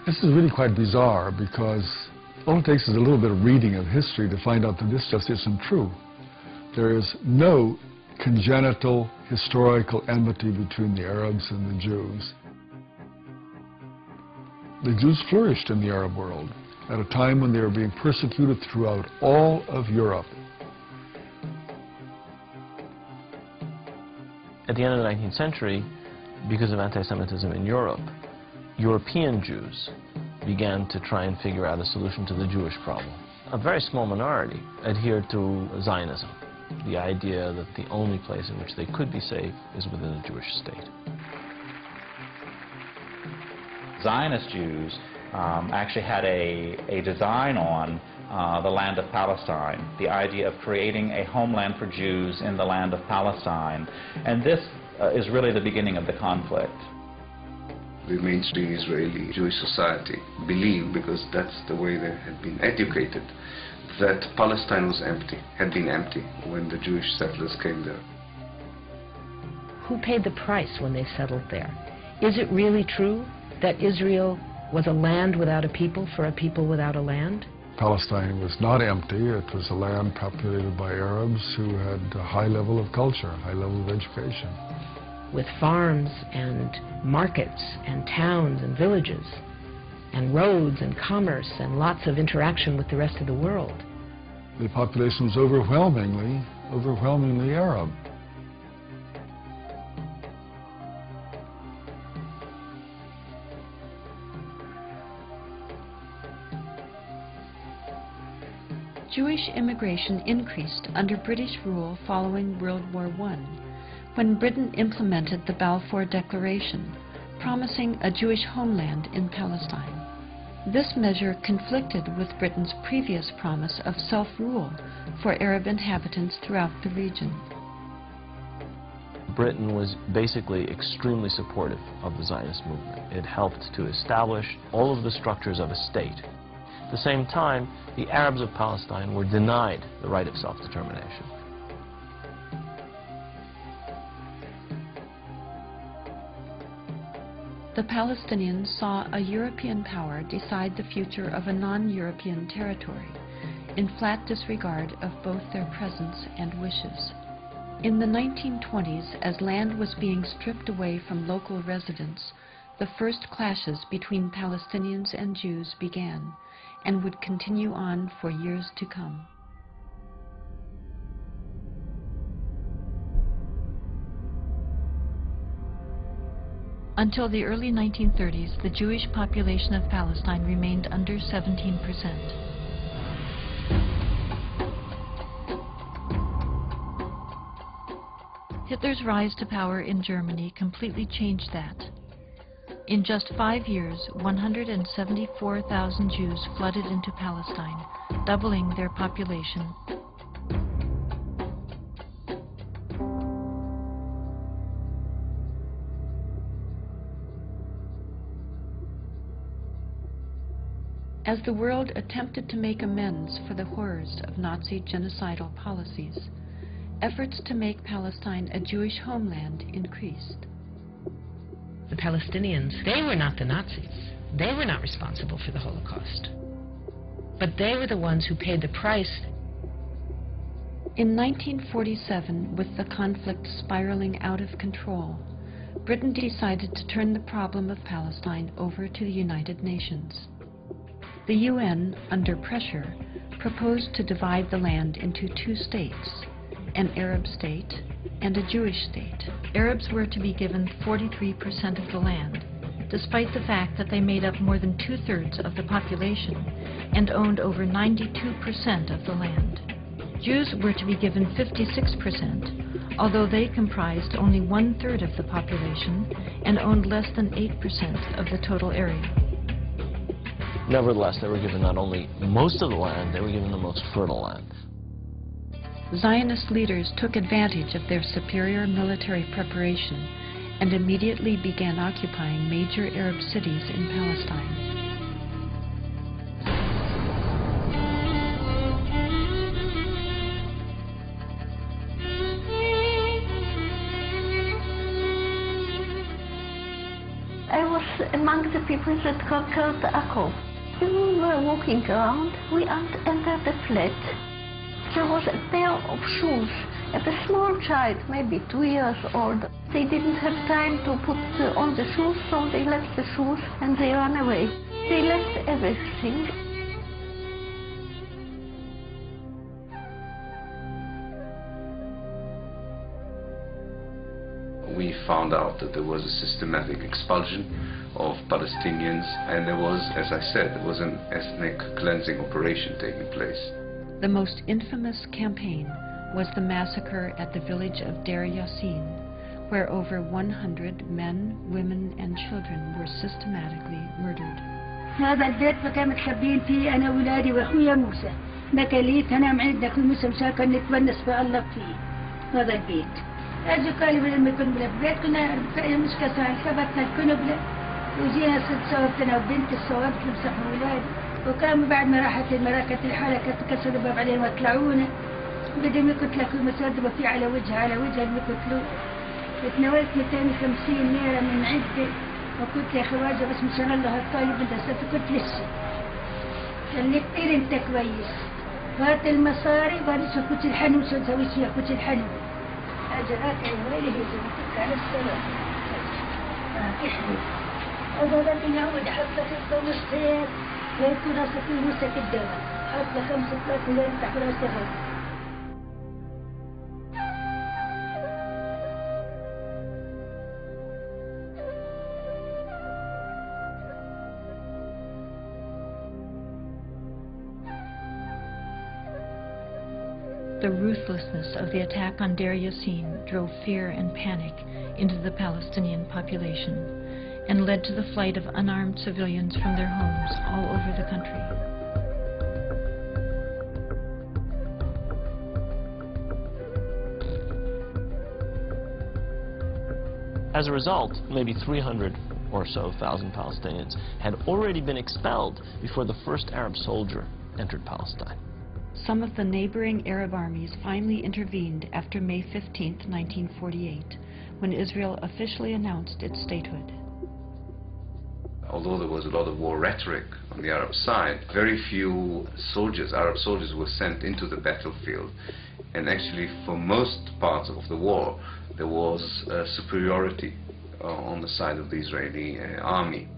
This is really quite bizarre because all it takes is a little bit of reading of history to find out that this just isn't true. There is no congenital historical enmity between the Arabs and the Jews. The Jews flourished in the Arab world at a time when they were being persecuted throughout all of Europe. At the end of the 19th century, because of anti-Semitism in Europe, European Jews began to try and figure out a solution to the Jewish problem. A very small minority adhered to Zionism, the idea that the only place in which they could be safe is within a Jewish state. Zionist Jews actually had a design on the land of Palestine, the idea of creating a homeland for Jews in the land of Palestine. And this is really the beginning of the conflict. The mainstream Israeli Jewish society believed, because that's the way they had been educated, that Palestine was empty, had been empty when the Jewish settlers came there. Who paid the price when they settled there? Is it really true that Israel was a land without a people for a people without a land? Palestine was not empty. It was a land populated by Arabs who had a high level of culture, a high level of education. With farms and markets and towns and villages and roads and commerce and lots of interaction with the rest of the world. The population was overwhelmingly Arab. Jewish immigration increased under British rule following World War I, when Britain implemented the Balfour Declaration, promising a Jewish homeland in Palestine. This measure conflicted with Britain's previous promise of self-rule for Arab inhabitants throughout the region. Britain was basically extremely supportive of the Zionist movement. It helped to establish all of the structures of a state. At the same time, the Arabs of Palestine were denied the right of self-determination. The Palestinians saw a European power decide the future of a non-European territory, in flat disregard of both their presence and wishes. In the 1920s, as land was being stripped away from local residents, the first clashes between Palestinians and Jews began, and would continue on for years to come. Until the early 1930s, the Jewish population of Palestine remained under 17%. Hitler's rise to power in Germany completely changed that. In just 5 years, 174,000 Jews flooded into Palestine, doubling their population. As the world attempted to make amends for the horrors of Nazi genocidal policies, efforts to make Palestine a Jewish homeland increased. The Palestinians, they were not the Nazis. They were not responsible for the Holocaust. But they were the ones who paid the price. In 1947, with the conflict spiraling out of control, Britain decided to turn the problem of Palestine over to the United Nations. The UN, under pressure, proposed to divide the land into 2 states, an Arab state and a Jewish state. Arabs were to be given 43% of the land, despite the fact that they made up more than 2/3 of the population and owned over 92% of the land. Jews were to be given 56%, although they comprised only 1/3 of the population and owned less than 8% of the total area. Nevertheless, they were given not only most of the land, they were given the most fertile land. Zionist leaders took advantage of their superior military preparation and immediately began occupying major Arab cities in Palestine. I was among the people that conquered Akko. We were walking around, we entered the flat. There was a pair of shoes at a small child, maybe 2 years old. They didn't have time to put on the shoes, so they left the shoes and they ran away. They left everything. We found out that there was a systematic expulsion of Palestinians, and there was, as I said, there was an ethnic cleansing operation taking place. The most infamous campaign was the massacre at the village of Deir Yassin, where over 100 men, women and children were systematically murdered. هذا البيت فكان متخبين فيه أنا وولادي وأخويا موسى. مكاليت أنا معدنا كل موسى مشاكل نتونس بألق فيه هذا البيت. أجوا قالوا لما كنا بالبيت كنا مش كسر ثبتنا الكنبلة وجينا صوبتنا وبنت الصواب تمسحوا ولادي وكانوا بعد ما راحت المراكز الحالة كسروا الباب عليهم وطلعونا بدهم يقتلوا كل مسدبة فيه على وجهها يقتلوا. اتناولت 250 ليرة من عدة وقلت يا خواجة بس مشان الله الطالب بدها كنت لسه قال لي كتير انت كويس هات المصاري وبعدين شو كنت الحنو شو تسوي فيها كنت الحنو أجراك يا ويلي هي زوجتك على السلام احنا هذا اللي يعود حط لك الضمستين ويكون راسك يمسك الدواء حط لك 5 ليرة تحت راسها. The ruthlessness of the attack on Deir Yassin drove fear and panic into the Palestinian population and led to the flight of unarmed civilians from their homes all over the country. As a result, maybe 300 or so thousand Palestinians had already been expelled before the first Arab soldier entered Palestine. Some of the neighboring Arab armies finally intervened after May 15, 1948, when Israel officially announced its statehood. Although there was a lot of war rhetoric on the Arab side, very few soldiers, Arab soldiers, were sent into the battlefield. And actually, for most parts of the war, there was superiority on the side of the Israeli army.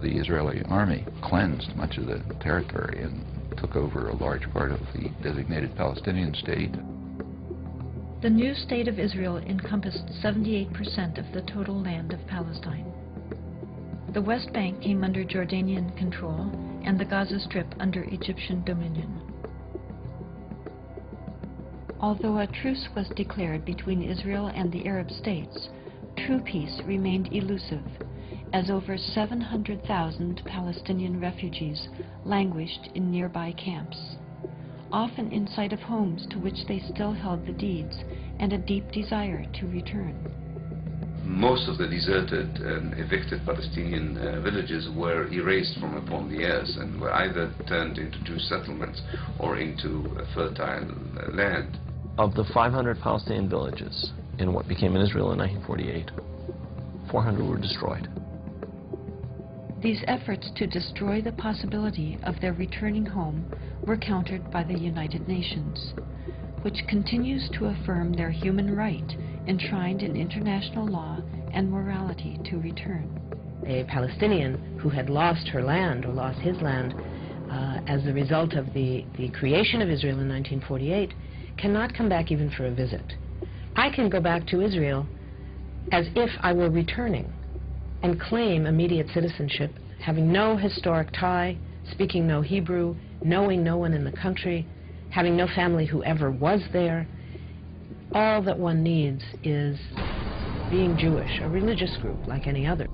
The Israeli army cleansed much of the territory and took over a large part of the designated Palestinian state. The new state of Israel encompassed 78% of the total land of Palestine. The West Bank came under Jordanian control and the Gaza Strip under Egyptian dominion. Although a truce was declared between Israel and the Arab states, true peace remained elusive, as over 700,000 Palestinian refugees languished in nearby camps, often in sight of homes to which they still held the deeds and a deep desire to return. Most of the deserted and evicted Palestinian villages were erased from upon the earth and were either turned into Jewish settlements or into fertile land. Of the 500 Palestinian villages in what became Israel in 1948, 400 were destroyed. These efforts to destroy the possibility of their returning home were countered by the United Nations, which continues to affirm their human right enshrined in international law and morality to return. A Palestinian who had lost her land or lost his land as a result of the creation of Israel in 1948 cannot come back even for a visit. I can go back to Israel as if I were returning and claim immediate citizenship, having no historic tie, speaking no Hebrew, knowing no one in the country, having no family who ever was there. All that one needs is being Jewish, a religious group like any other.